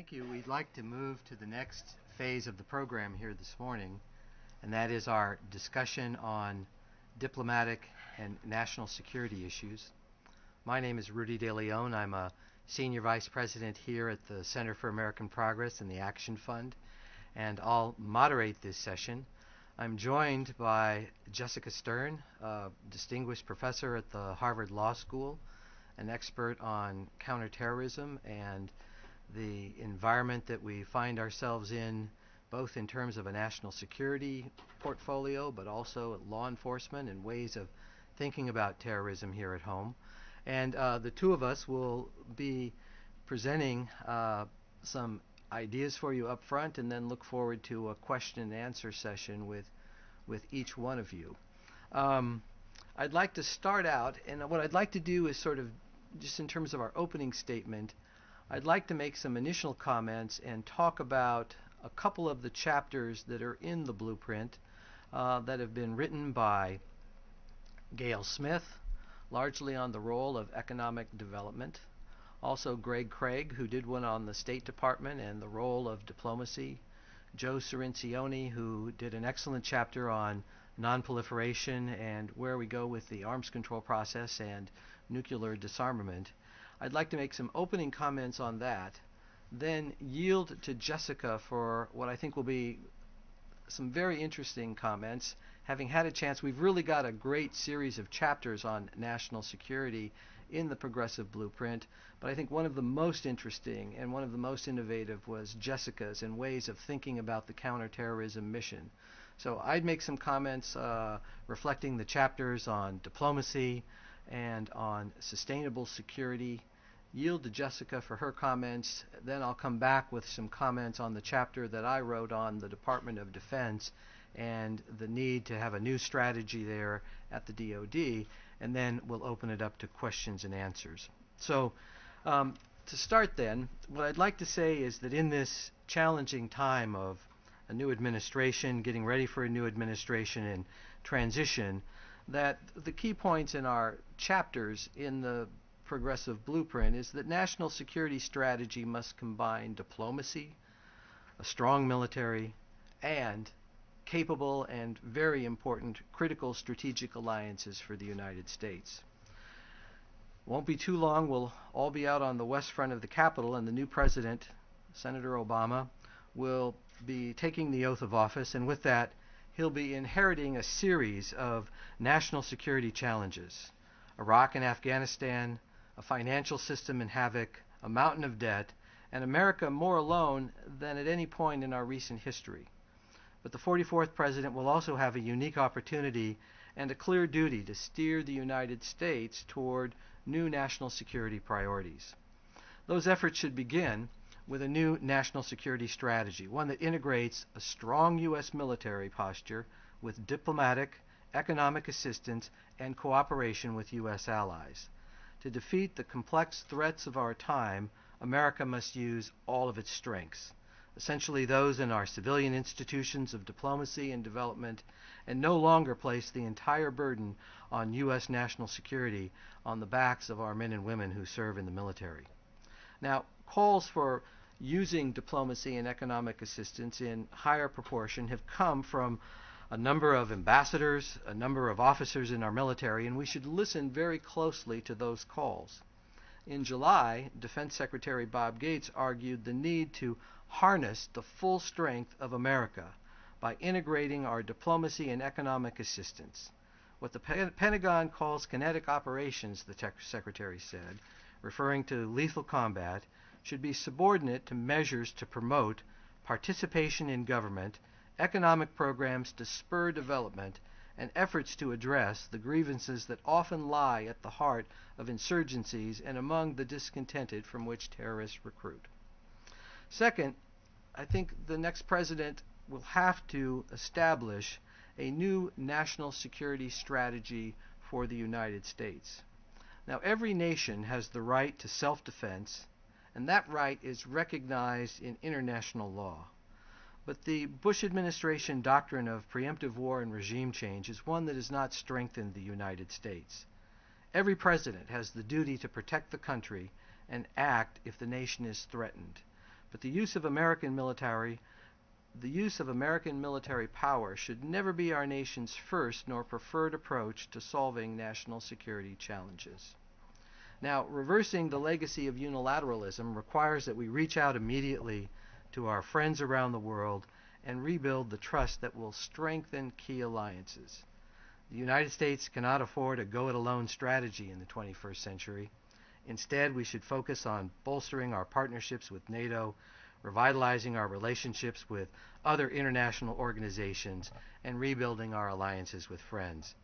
Thank you. We'd like to move to the next phase of the program here this morning, and that is our discussion on diplomatic and national security issues. My name is Rudy De Leon. I'm a Senior Vice President here at the Center for American Progress and the Action Fund, and I'll moderate this session. I'm joined by Jessica Stern, a distinguished professor at the Harvard Law School, an expert on counterterrorism and the environment that we find ourselves in, both in terms of a national security portfolio, but also at law enforcement and ways of thinking about terrorism here at home. And the two of us will be presenting some ideas for you up front, and then look forward to a question and answer session with each one of you. I'd like to start out, and what I'd like to do is sort of, just in terms of our opening statement, I'd like to make some initial comments and talk about a couple of the chapters that are in the blueprint that have been written by Gail Smith, largely on the role of economic development. Also Greg Craig, who did one on the State Department and the role of diplomacy. Joe Cirincione, who did an excellent chapter on nonproliferation and where we go with the arms control process and nuclear disarmament. I'd like to make some opening comments on that, then yield to Jessica for what I think will be some very interesting comments. Having had a chance, we've really got a great series of chapters on national security in the Progressive Blueprint, but I think one of the most interesting and one of the most innovative was Jessica's and ways of thinking about the counterterrorism mission. So I'd make some comments reflecting the chapters on diplomacy and on sustainable security, yield to Jessica for her comments, then I'll come back with some comments on the chapter that I wrote on the Department of Defense and the need to have a new strategy there at the DoD, and then we'll open it up to questions and answers. So to start then, what I'd like to say is that in this challenging time of a new administration, getting ready for a new administration and transition, that the key points in our chapters in the Progressive Blueprint is that national security strategy must combine diplomacy, a strong military, and capable and very important critical strategic alliances for the United States. Won't be too long, we'll all be out on the west front of the Capitol, and the new president, Senator Obama, will be taking the oath of office, and with that, he'll be inheriting a series of national security challenges: Iraq and Afghanistan, a financial system in havoc, a mountain of debt, and America more alone than at any point in our recent history. But the 44th president will also have a unique opportunity and a clear duty to steer the United States toward new national security priorities. Those efforts should begin with a new national security strategy, one that integrates a strong U.S. military posture with diplomatic, economic assistance, and cooperation with U.S. allies. To defeat the complex threats of our time, America must use all of its strengths, essentially those in our civilian institutions of diplomacy and development, and no longer place the entire burden on U.S. national security on the backs of our men and women who serve in the military. Now, calls for using diplomacy and economic assistance in higher proportion have come from a number of ambassadors, a number of officers in our military, and we should listen very closely to those calls. In July, Defense Secretary Bob Gates argued the need to harness the full strength of America by integrating our diplomacy and economic assistance. What the Pentagon calls kinetic operations, the Secretary said, referring to lethal combat, should be subordinate to measures to promote participation in government, economic programs to spur development, and efforts to address the grievances that often lie at the heart of insurgencies and among the discontented from which terrorists recruit. Second, I think the next president will have to establish a new national security strategy for the United States. Now, every nation has the right to self-defense, and that right is recognized in international law. But the Bush administration doctrine of preemptive war and regime change is one that has not strengthened the United States. Every president has the duty to protect the country and act if the nation is threatened. But the use of American military power should never be our nation's first nor preferred approach to solving national security challenges. Now, reversing the legacy of unilateralism requires that we reach out immediately to our friends around the world and rebuild the trust that will strengthen key alliances. The United States cannot afford a go-it-alone strategy in the 21st century. Instead, we should focus on bolstering our partnerships with NATO, revitalizing our relationships with other international organizations, and rebuilding our alliances with friends.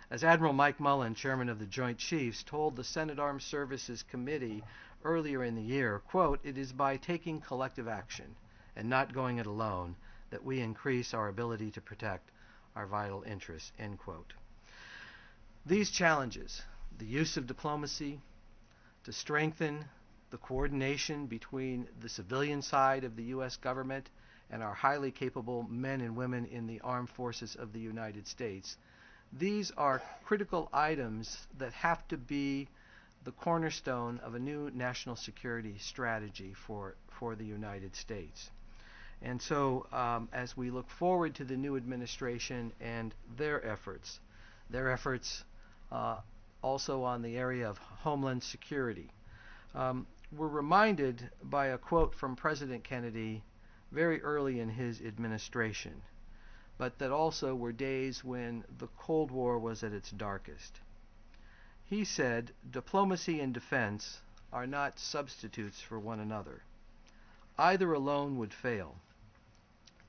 As Admiral Mike Mullen, chairman of the Joint Chiefs, told the Senate Armed Services Committee earlier in the year, quote, "It is by taking collective action and not going it alone that we increase our ability to protect our vital interests," end quote. These challenges, the use of diplomacy to strengthen the coordination between the civilian side of the U.S. government and our highly capable men and women in the armed forces of the United States, these are critical items that have to be the cornerstone of a new national security strategy for the United States. And so as we look forward to the new administration and their efforts also on the area of Homeland Security, we're reminded by a quote from President Kennedy very early in his administration, but that also were days when the Cold War was at its darkest. He said, "Diplomacy and defense are not substitutes for one another. Either alone would fail.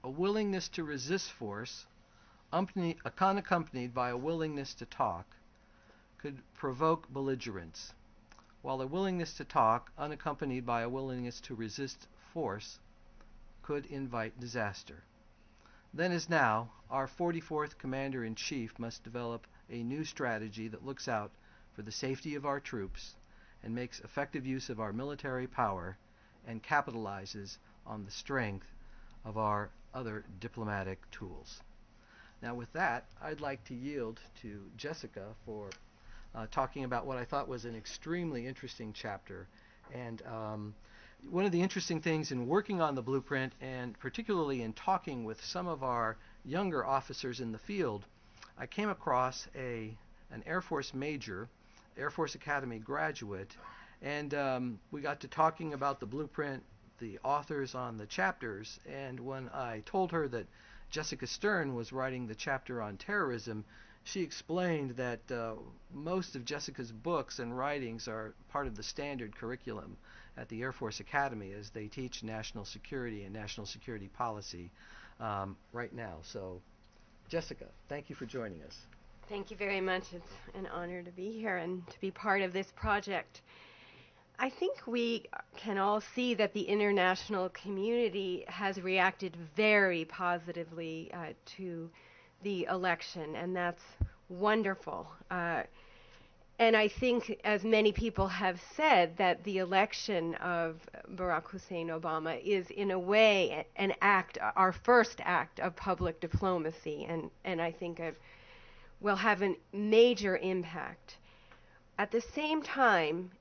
A willingness to resist force, unaccompanied by a willingness to talk, could provoke belligerence, while a willingness to talk, unaccompanied by a willingness to resist force, could invite disaster. Then as now, our 44th Commander-in-Chief must develop a new strategy that looks out for the safety of our troops and makes effective use of our military power and capitalizes on the strength of our other diplomatic tools." Now with that, I'd like to yield to Jessica for talking about what I thought was an extremely interesting chapter. And one of the interesting things in working on the blueprint, and particularly in talking with some of our younger officers in the field, I came across an Air Force major, Air Force Academy graduate, and we got to talking about the blueprint, the authors on the chapters, and when I told her that Jessica Stern was writing the chapter on terrorism, she explained that most of Jessica's books and writings are part of the standard curriculum at the Air Force Academy as they teach national security and national security policy right now. So, Jessica, thank you for joining us. Thank you very much. It's an honor to be here and to be part of this project. I think we can all see that the international community has reacted very positively to the election, and that's wonderful. And I think, as many people have said, that the election of Barack Hussein Obama is, in a way, an act, our first act of public diplomacy, and I think will have a major impact. At the same time,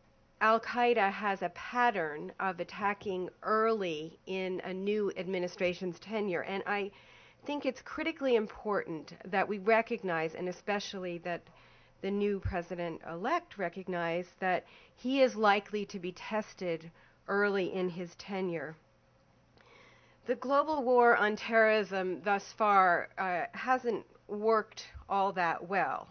Al-Qaeda has a pattern of attacking early in a new administration's tenure, and I think it's critically important that we recognize, and especially that the new president-elect recognize, that he is likely to be tested early in his tenure. The global war on terrorism thus far hasn't worked all that well.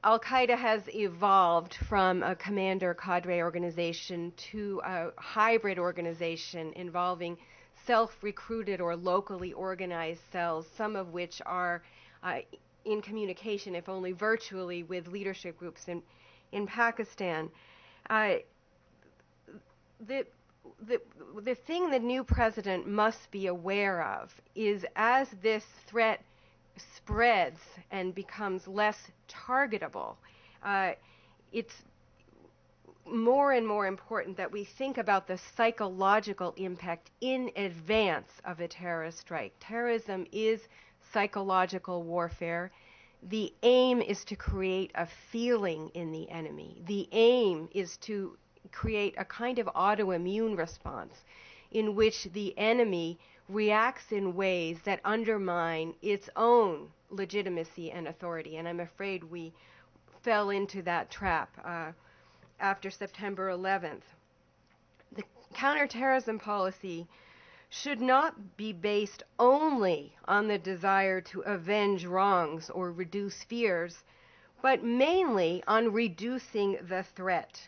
Al-Qaeda has evolved from a commander cadre organization to a hybrid organization involving self-recruited or locally organized cells, some of which are in communication, if only virtually, with leadership groups in Pakistan. The thing the new president must be aware of is, as this threat spreads and becomes less targetable, it's more and more important that we think about the psychological impact in advance of a terrorist strike. Terrorism is psychological warfare. The aim is to create a feeling in the enemy. The aim is to create a kind of autoimmune response in which the enemy reacts in ways that undermine its own legitimacy and authority. And I'm afraid we fell into that trap after September 11th. The counterterrorism policy should not be based only on the desire to avenge wrongs or reduce fears, but mainly on reducing the threat.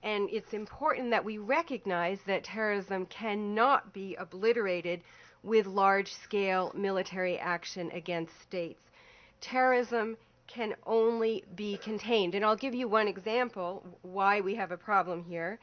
And it's important that we recognize that terrorism cannot be obliterated with large-scale military action against states. Terrorism can only be contained. And I'll give you one example why we have a problem here.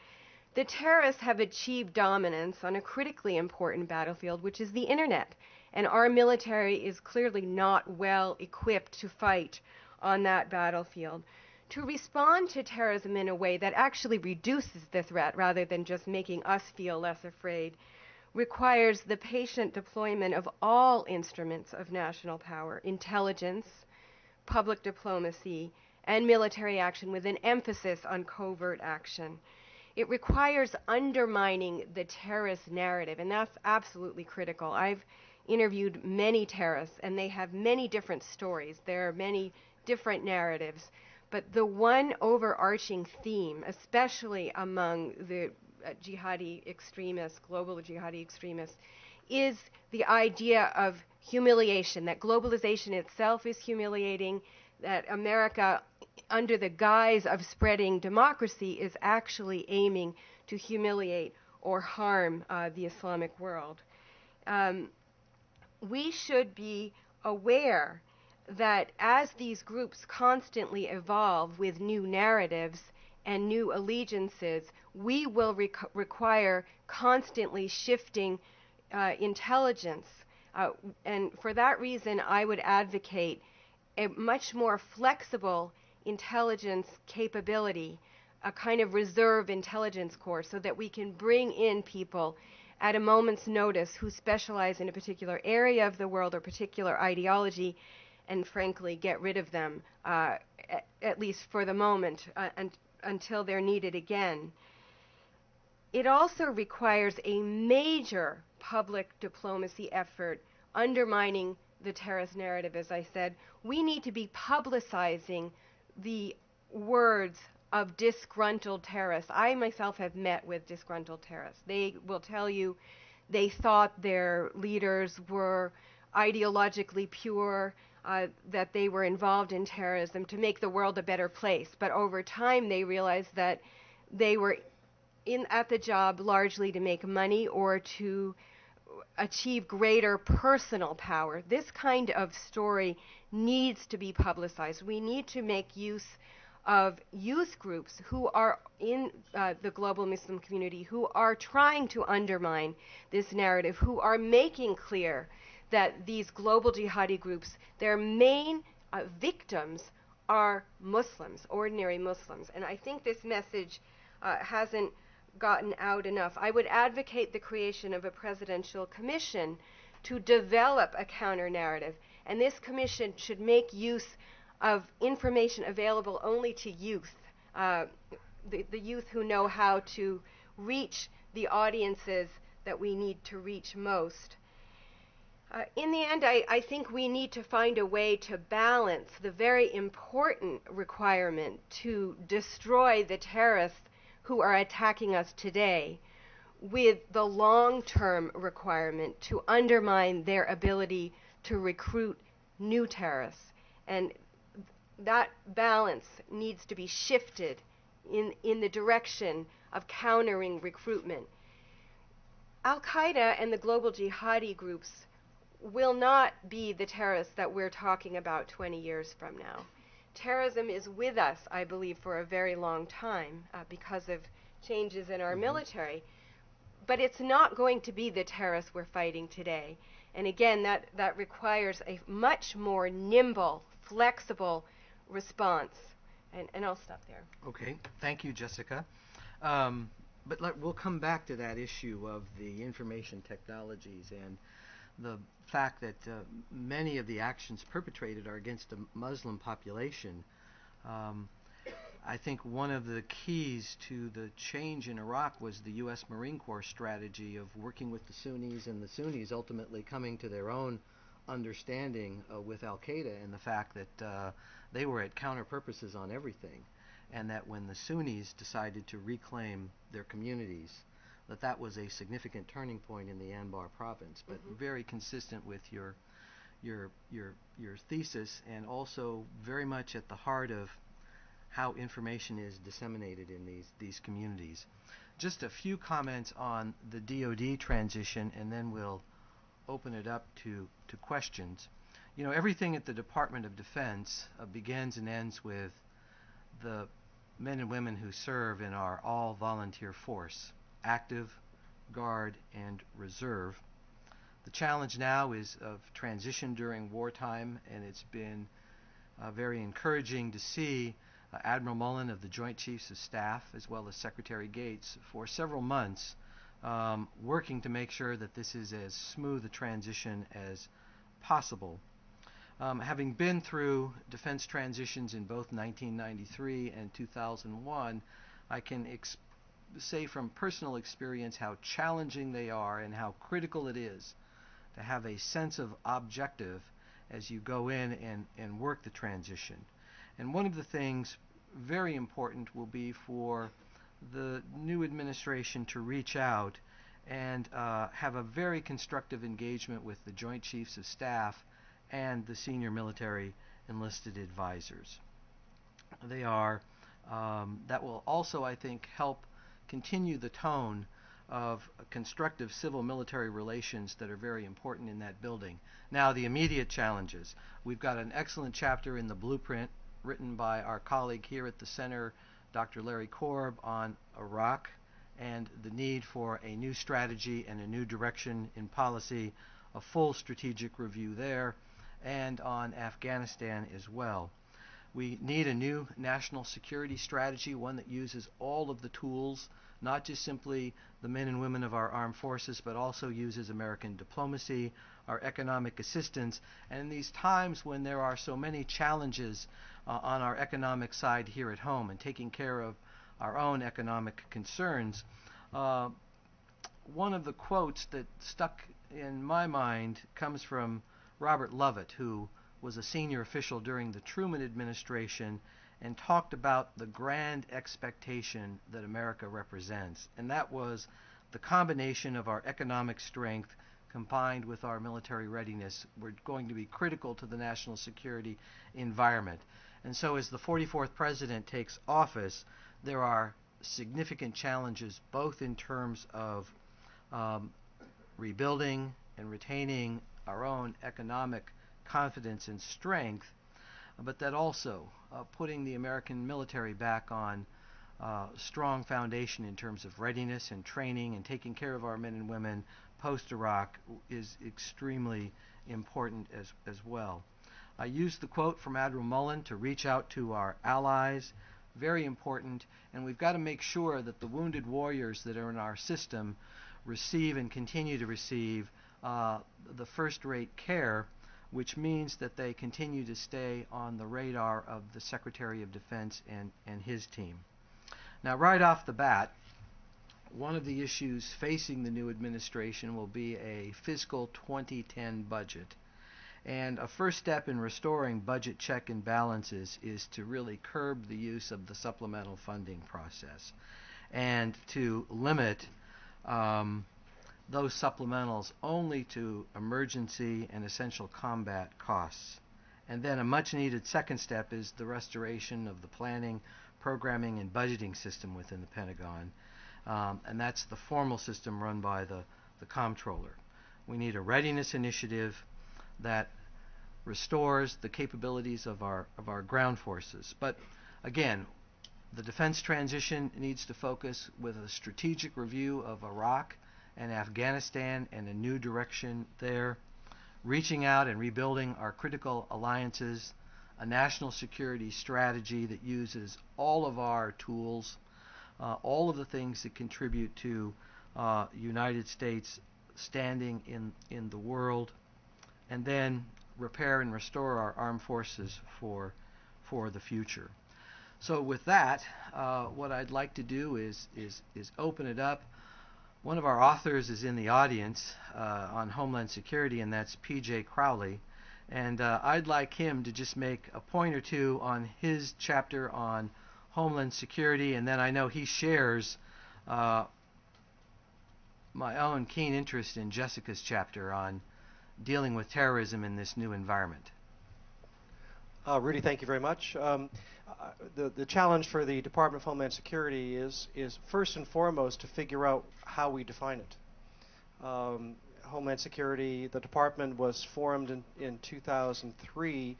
The terrorists have achieved dominance on a critically important battlefield, which is the internet. And our military is clearly not well equipped to fight on that battlefield. To respond to terrorism in a way that actually reduces the threat rather than just making us feel less afraid requires the patient deployment of all instruments of national power, intelligence, public diplomacy, and military action with an emphasis on covert action. It requires undermining the terrorist narrative, and that's absolutely critical. I've interviewed many terrorists, and they have many different stories. There are many different narratives. But the one overarching theme, especially among the jihadi extremists, global jihadi extremists, is the idea of humiliation, that globalization itself is humiliating, that America, under the guise of spreading democracy, is actually aiming to humiliate or harm the Islamic world. We should be aware that as these groups constantly evolve with new narratives and new allegiances, we will require constantly shifting intelligence. And for that reason, I would advocate a much more flexible intelligence capability, a kind of reserve intelligence corps, so that we can bring in people at a moment's notice who specialize in a particular area of the world or particular ideology, and frankly get rid of them, at least for the moment, until they're needed again. It also requires a major public diplomacy effort undermining the terrorist narrative, as I said. We need to be publicizing the words of disgruntled terrorists. I myself have met with disgruntled terrorists. They will tell you they thought their leaders were ideologically pure, that they were involved in terrorism to make the world a better place. But over time, they realized that they were at the job largely to make money or to achieve greater personal power. This kind of story needs to be publicized. We need to make use of youth groups who are in the global Muslim community, who are trying to undermine this narrative, who are making clear that these global jihadi groups, their main victims are Muslims, ordinary Muslims. And I think this message hasn't gotten out enough. I would advocate the creation of a presidential commission to develop a counter-narrative. And this commission should make use of information available only to youth, the youth who know how to reach the audiences that we need to reach most. In the end, I think we need to find a way to balance the very important requirement to destroy the terrorists who are attacking us today with the long-term requirement to undermine their ability to recruit new terrorists. And that balance needs to be shifted in the direction of countering recruitment. Al-Qaeda and the global jihadi groups will not be the terrorists that we're talking about 20 years from now. Terrorism is with us, I believe, for a very long time because of changes in our military. But it's not going to be the terrorists we're fighting today. And again, that requires a much more nimble, flexible response. And I'll stop there. Okay. Thank you, Jessica. But we'll come back to that issue of the information technologies and the fact that many of the actions perpetrated are against the Muslim population. I think one of the keys to the change in Iraq was the U.S. Marine Corps strategy of working with the Sunnis, and the Sunnis ultimately coming to their own understanding with al-Qaeda, and the fact that they were at counter purposes on everything, and that when the Sunnis decided to reclaim their communities, that was a significant turning point in the Anbar province, but very consistent with your thesis, and also very much at the heart of how information is disseminated in these communities. Just a few comments on the DoD transition, and then we'll open it up to questions. You know, everything at the Department of Defense begins and ends with the men and women who serve in our all-volunteer force, active, guard, and reserve. The challenge now is of transition during wartime, and it's been very encouraging to see Admiral Mullen of the Joint Chiefs of Staff, as well as Secretary Gates, for several months working to make sure that this is as smooth a transition as possible. Having been through defense transitions in both 1993 and 2001, I can say from personal experience how challenging they are and how critical it is to have a sense of objective as you go in and work the transition. And one of the things very important will be for the new administration to reach out and have a very constructive engagement with the Joint Chiefs of Staff and the senior military enlisted advisors. They are, that will also, I think, help continue the tone of constructive civil-military relations that are very important in that building. Now, the immediate challenges. We've got an excellent chapter in the blueprint written by our colleague here at the center, Dr. Larry Korb, on Iraq and the need for a new strategy and a new direction in policy, a full strategic review there, and on Afghanistan as well. We need a new national security strategy, one that uses all of the tools, not just simply the men and women of our armed forces, but also uses American diplomacy, our economic assistance. And in these times when there are so many challenges on our economic side here at home and taking care of our own economic concerns, one of the quotes that stuck in my mind comes from Robert Lovett, who was a senior official during the Truman administration and talked about the grand expectation that America represents. And that was the combination of our economic strength combined with our military readiness were going to be critical to the national security environment. And so as the 44th president takes office, there are significant challenges both in terms of rebuilding and retaining our own economic confidence and strength, but that also putting the American military back on strong foundation in terms of readiness and training and taking care of our men and women post-Iraq is extremely important as well. I used the quote from Admiral Mullen to reach out to our allies, very important, and we've got to make sure that the wounded warriors that are in our system receive and continue to receive the first-rate care, which means that they continue to stay on the radar of the Secretary of Defense and his team. Now, right off the bat, one of the issues facing the new administration will be a fiscal 2010 budget. And a first step in restoring budget check and balances is to really curb the use of the supplemental funding process and to limit those supplementals only to emergency and essential combat costs. And then a much needed second step is the restoration of the planning, programming, and budgeting system within the Pentagon. And that's the formal system run by the comptroller. We need a readiness initiative that restores the capabilities of our ground forces. But again, the defense transition needs to focus with a strategic review of Iraq and Afghanistan and a new direction there, reaching out and rebuilding our critical alliances, a national security strategy that uses all of our tools, all of the things that contribute to United States standing in the world, and then repair and restore our armed forces for the future. So with that, what I'd like to do is open it up. One of our authors is in the audience on Homeland Security, and that's P.J. Crowley. And I'd like him to just make a point or two on his chapter on Homeland Security, and then I know he shares my own keen interest in Jessica's chapter on dealing with terrorism in this new environment. Rudy, thank you very much. The challenge for the Department of Homeland Security is first and foremost to figure out how we define it. Homeland Security, the department was formed in 2003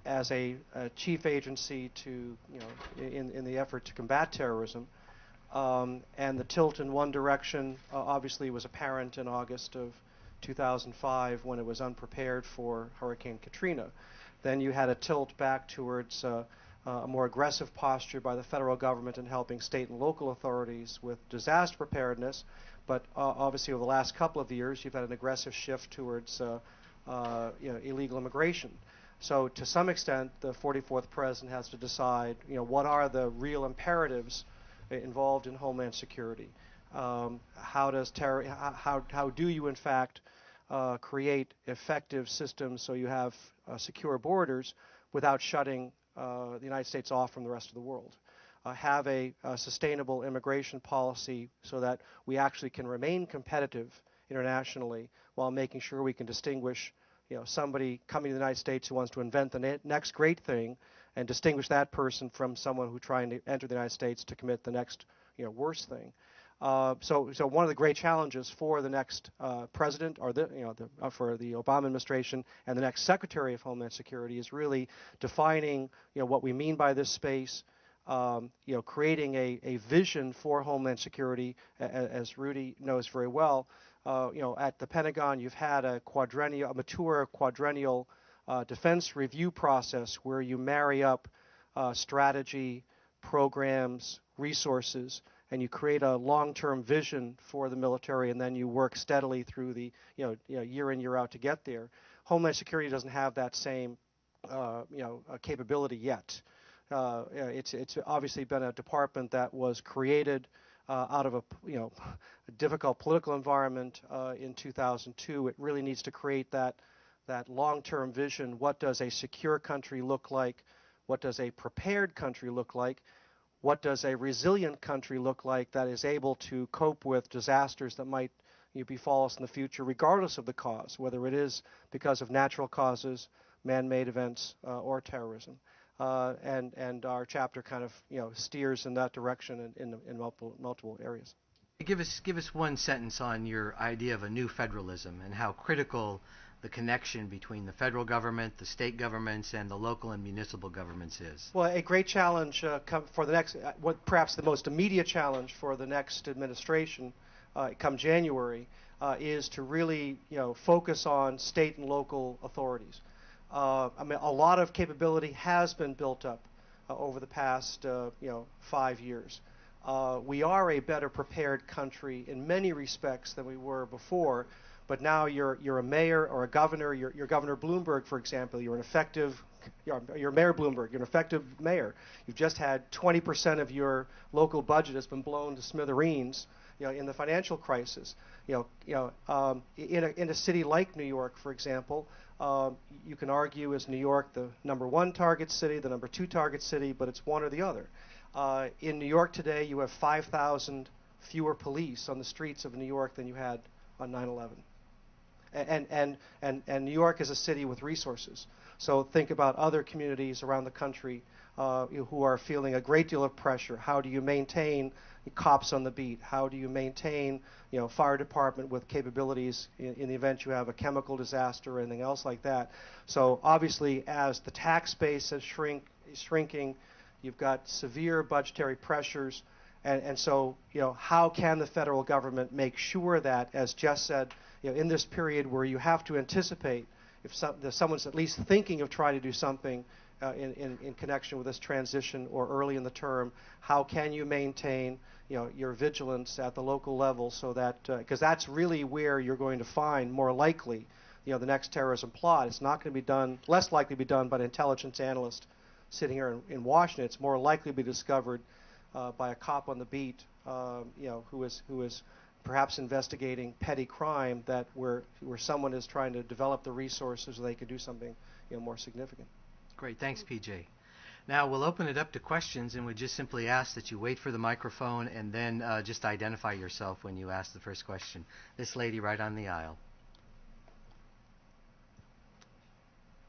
as a chief agency to, in the effort to combat terrorism. And the tilt in one direction obviously was apparent in August of 2005 when it was unprepared for Hurricane Katrina. Then you had a tilt back towards a more aggressive posture by the federal government in helping state and local authorities with disaster preparedness. But obviously over the last couple of years, you've had an aggressive shift towards illegal immigration. So to some extent, the 44th president has to decide, what are the real imperatives involved in Homeland Security? How do you in fact create effective systems so you have secure borders without shutting the United States off from the rest of the world? Have a sustainable immigration policy so that we actually can remain competitive internationally while making sure we can distinguish somebody coming to the United States who wants to invent the next great thing and distinguish that person from someone who's trying to enter the United States to commit the next worst thing. So one of the great challenges for the next president, or for the Obama administration and the next Secretary of Homeland Security, is really defining what we mean by this space, creating a vision for Homeland Security, as Rudy knows very well. At the Pentagon, you've had a mature quadrennial defense review process where you marry up strategy, programs, resources, and you create a long-term vision for the military, and then you work steadily through the year in, year out to get there. Homeland Security doesn't have that same capability yet. It's obviously been a department that was created out of a difficult political environment in 2002. It really needs to create that long-term vision. What does a secure country look like? What does a prepared country look like? What does a resilient country look like that is able to cope with disasters that might befall us in the future, regardless of the cause, whether it is because of natural causes, man-made events, or terrorism? And our chapter kind of steers in that direction in multiple areas. Give us one sentence on your idea of a new federalism and how critical the connection between the federal government, the state governments, and the local and municipal governments is. Well, a great challenge for the next, perhaps the most immediate challenge for the next administration, come January, is to really focus on state and local authorities. A lot of capability has been built up over the past 5 years. We are a better prepared country in many respects than we were before. But now you're a mayor or a governor. You're Governor Bloomberg, for example. You're Mayor Bloomberg. You're an effective mayor. You've just had 20% of your local budget has been blown to smithereens, in the financial crisis. In a city like New York, for example, you can argue, is New York the #1 target city, the #2 target city, but it's one or the other. In New York today, you have 5,000 fewer police on the streets of New York than you had on 9/11. And New York is a city with resources. So think about other communities around the country who are feeling a great deal of pressure. How do you maintain cops on the beat? How do you maintain fire department with capabilities in the event you have a chemical disaster or anything else like that? So obviously, as the tax base is shrinking, you've got severe budgetary pressures. And so, how can the federal government make sure that, as Jess said, in this period where you have to anticipate if someone's at least thinking of trying to do something in connection with this transition or early in the term, how can you maintain your vigilance at the local level so that, because that's really where you're going to find more likely the next terrorism plot. It's not going to be done, less likely to be done by an intelligence analyst sitting here in Washington. It's more likely to be discovered by a cop on the beat, who is perhaps investigating petty crime where someone is trying to develop the resources so they could do something more significant. Great, thanks, PJ. Now we'll open it up to questions, and we just simply ask that you wait for the microphone and then just identify yourself when you ask the first question. This lady right on the aisle.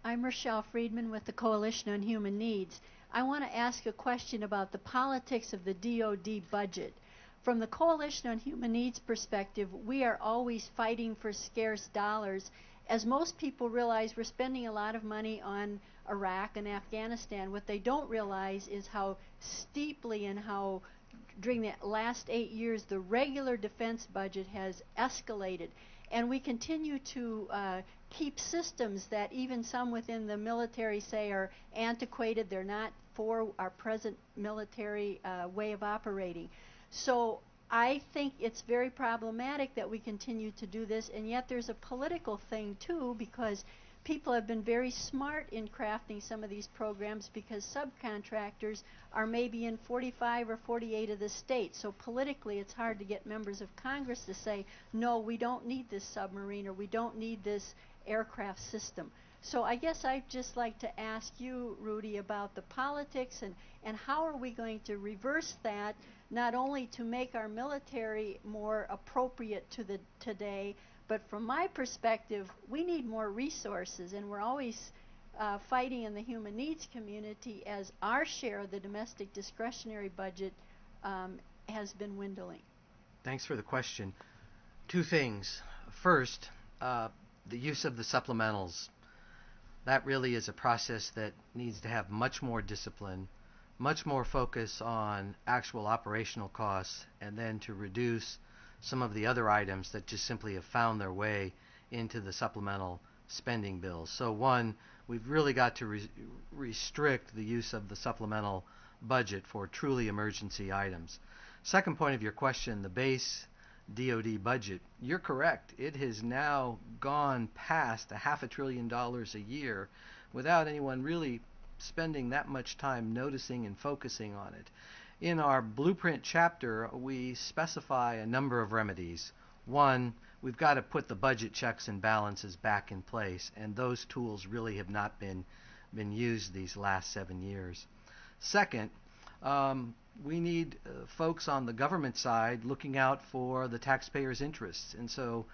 I'm Rochelle Friedman with the Coalition on Human Needs. I want to ask a question about the politics of the DoD budget. From the Coalition on Human Needs perspective, we are always fighting for scarce dollars. As most people realize, we're spending a lot of money on Iraq and Afghanistan. What they don't realize is how steeply and how during the last 8 years the regular defense budget has escalated. And we continue to keep systems that even some within the military say are antiquated. They're not for our present military way of operating. So I think it's very problematic that we continue to do this, and yet there's a political thing too, because people have been very smart in crafting some of these programs because subcontractors are maybe in 45 or 48 of the states. So politically it's hard to get members of Congress to say, no, we don't need this submarine or we don't need this aircraft system. So I guess I'd just like to ask you, Rudy, about the politics and how are we going to reverse that, not only to make our military more appropriate to the today, but from my perspective, we need more resources, and we're always fighting in the human needs community as our share of the domestic discretionary budget has been dwindling. Thanks for the question. Two things. First, the use of the supplementals. That really is a process that needs to have much more discipline, much more focus on actual operational costs, and then to reduce some of the other items that just simply have found their way into the supplemental spending bills. So one, we've really got to restrict the use of the supplemental budget for truly emergency items. Second point of your question, the base DoD budget, you're correct. It has now gone past $500 billion a year without anyone really spending that much time noticing and focusing on it. In our blueprint chapter, we specify a number of remedies. One, we've got to put the budget checks and balances back in place, and those tools really have not been used these last 7 years. Second, we need folks on the government side looking out for the taxpayers' interests, and so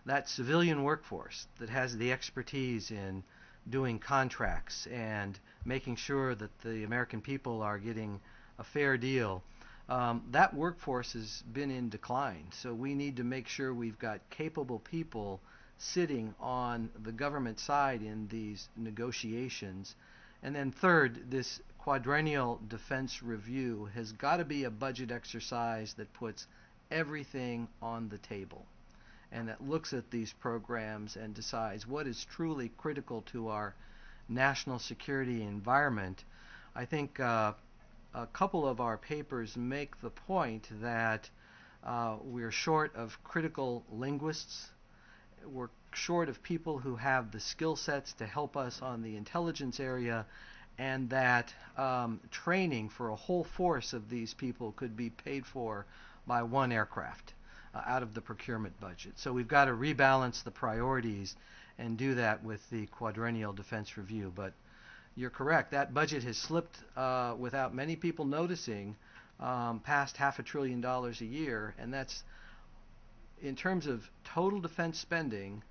that civilian workforce that has the expertise in doing contracts and making sure that the American people are getting a fair deal, that workforce has been in decline. So we need to make sure we've got capable people sitting on the government side in these negotiations. And then third, this quadrennial defense review has got to be a budget exercise that puts everything on the table and that looks at these programs and decides what is truly critical to our national security environment. I think a couple of our papers make the point that we're short of critical linguists. We're short of people who have the skill sets to help us on the intelligence area, and that training for a whole force of these people could be paid for by one aircraft out of the procurement budget. So we've got to rebalance the priorities and do that with the quadrennial defense review. But you're correct, that budget has slipped without many people noticing past $500 billion a year, and that's in terms of total defense spending.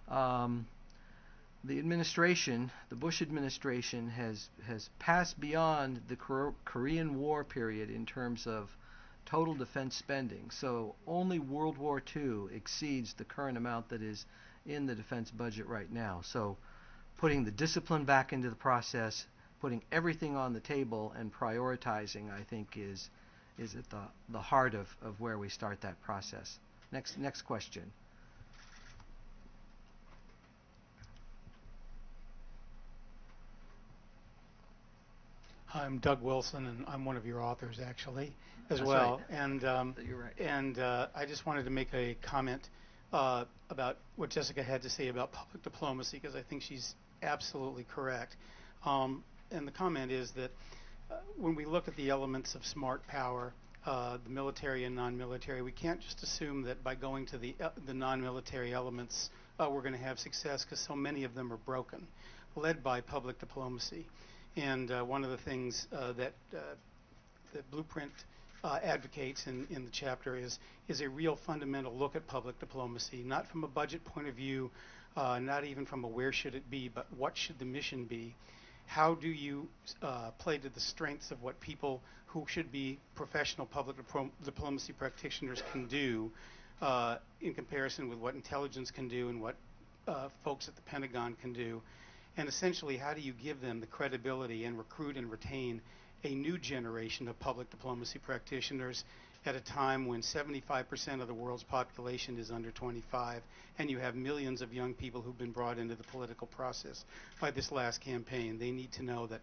The administration, the Bush administration, has passed beyond the Korean War period in terms of total defense spending. So only World War II exceeds the current amount that is in the defense budget right now. So putting the discipline back into the process, putting everything on the table, and prioritizing, I think, is at the heart of where we start that process. Next question. I'm Doug Wilson, and I'm one of your authors, actually, as That's well. right. And You're right. And I just wanted to make a comment about what Jessica had to say about public diplomacy, because I think she's absolutely correct. and the comment is that when we look at the elements of smart power, the military and non-military, we can't just assume that by going to the non-military elements we're going to have success, because so many of them are broken, led by public diplomacy. And one of the things that the blueprint advocates in the chapter is a real fundamental look at public diplomacy, not from a budget point of view, not even from a where should it be, but what should the mission be. How do you play to the strengths of what people who should be professional public diplomacy practitioners can do in comparison with what intelligence can do and what folks at the Pentagon can do? And essentially, how do you give them the credibility and recruit and retain a new generation of public diplomacy practitioners at a time when 75% of the world's population is under 25, and you have millions of young people who've been brought into the political process by this last campaign? They need to know that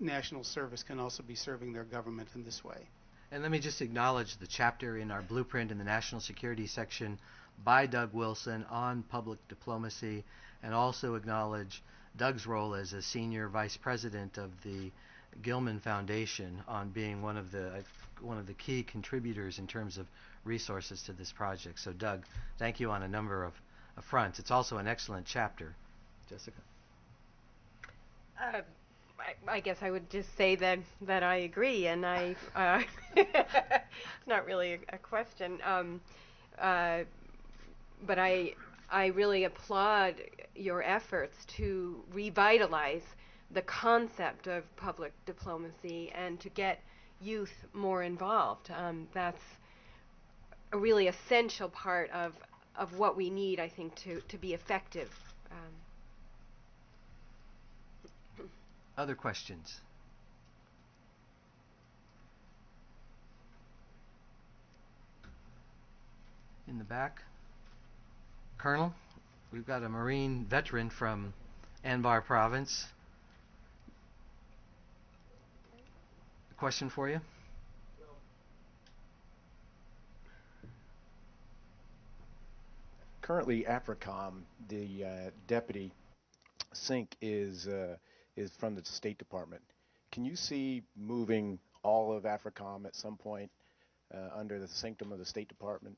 national service can also be serving their government in this way. And let me just acknowledge the chapter in our blueprint in the national security section by Doug Wilson on public diplomacy, and also acknowledge Doug's role as a senior vice president of the Gilman Foundation on being one of the key contributors in terms of resources to this project. So Doug, thank you on a number of fronts. It's also an excellent chapter. Jessica? I guess I would just say that I agree, and it's not really a question, but I really applaud your efforts to revitalize the concept of public diplomacy and to get youth more involved. That's a really essential part of what we need, I think, to be effective. Other questions? In the back? Colonel, we've got a Marine veteran from Anbar Province. A question for you? Currently, AFRICOM, the deputy sync is from the State Department. Can you see moving all of AFRICOM at some point under the sanctum of the State Department?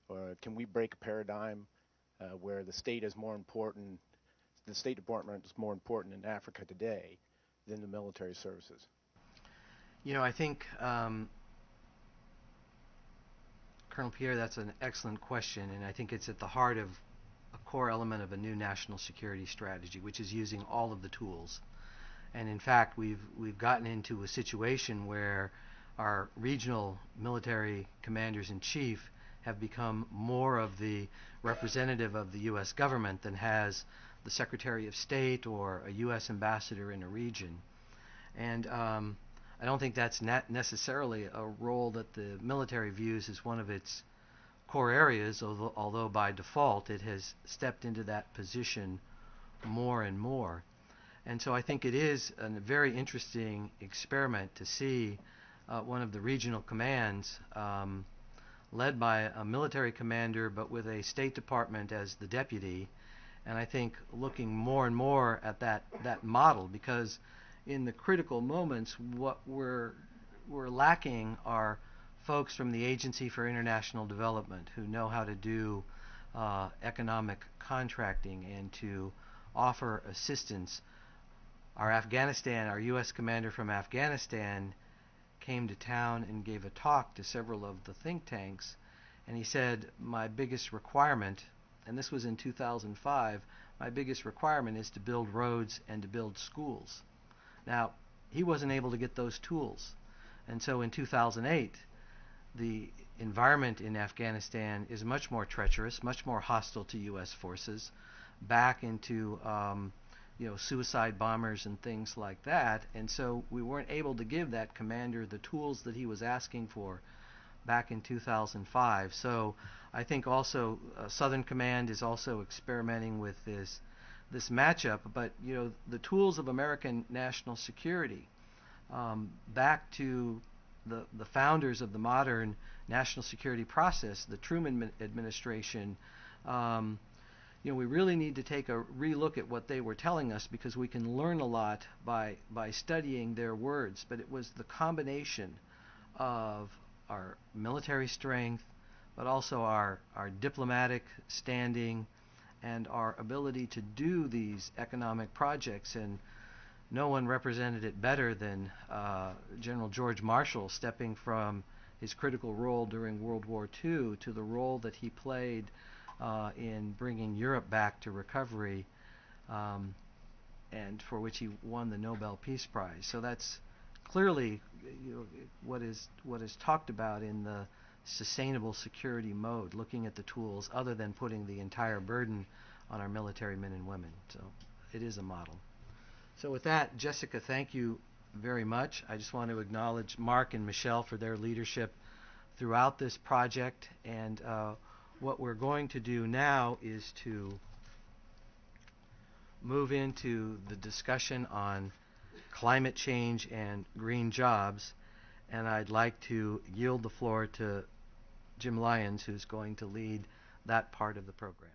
Or can we break a paradigm where the state is more important, the State Department is more important in Africa today than the military services? You know, I think, Colonel Pierre, that's an excellent question, and I think it's at the heart of a core element of a new national security strategy, which is using all of the tools. And in fact, we've gotten into a situation where our regional military commanders-in-chief have become more of the representative of the U.S. government than has the Secretary of State or a U.S. ambassador in a region. And I don't think that's necessarily a role that the military views as one of its core areas, although by default it has stepped into that position more and more. And so I think it is a very interesting experiment to see one of the regional commands led by a military commander but with a State Department as the deputy, and I think looking more and more at that model, because in the critical moments what we're lacking are folks from the Agency for International Development who know how to do economic contracting and to offer assistance. Our U.S. commander from Afghanistan came to town and gave a talk to several of the think tanks, and he said, my biggest requirement, and this was in 2005, my biggest requirement is to build roads and to build schools. Now, he wasn't able to get those tools, and so in 2008, the environment in Afghanistan is much more treacherous, much more hostile to U.S. forces, back into suicide bombers and things like that, and so we weren't able to give that commander the tools that he was asking for back in 2005. So I think also Southern Command is also experimenting with this matchup, but the tools of American national security, back to the founders of the modern national security process, the Truman administration, we really need to take a relook at what they were telling us, because we can learn a lot by studying their words. But it was the combination of our military strength, but also our diplomatic standing and our ability to do these economic projects. And no one represented it better than General George Marshall, stepping from his critical role during World War II to the role that he played in bringing Europe back to recovery, and for which he won the Nobel Peace Prize. So that's clearly what is talked about in the sustainable security mode, looking at the tools other than putting the entire burden on our military men and women. So it is a model. So with that, Jessica, thank you very much. I just want to acknowledge Mark and Michelle for their leadership throughout this project. And what we're going to do now is to move into the discussion on climate change and green jobs. And I'd like to yield the floor to Jim Lyons, who's going to lead that part of the program.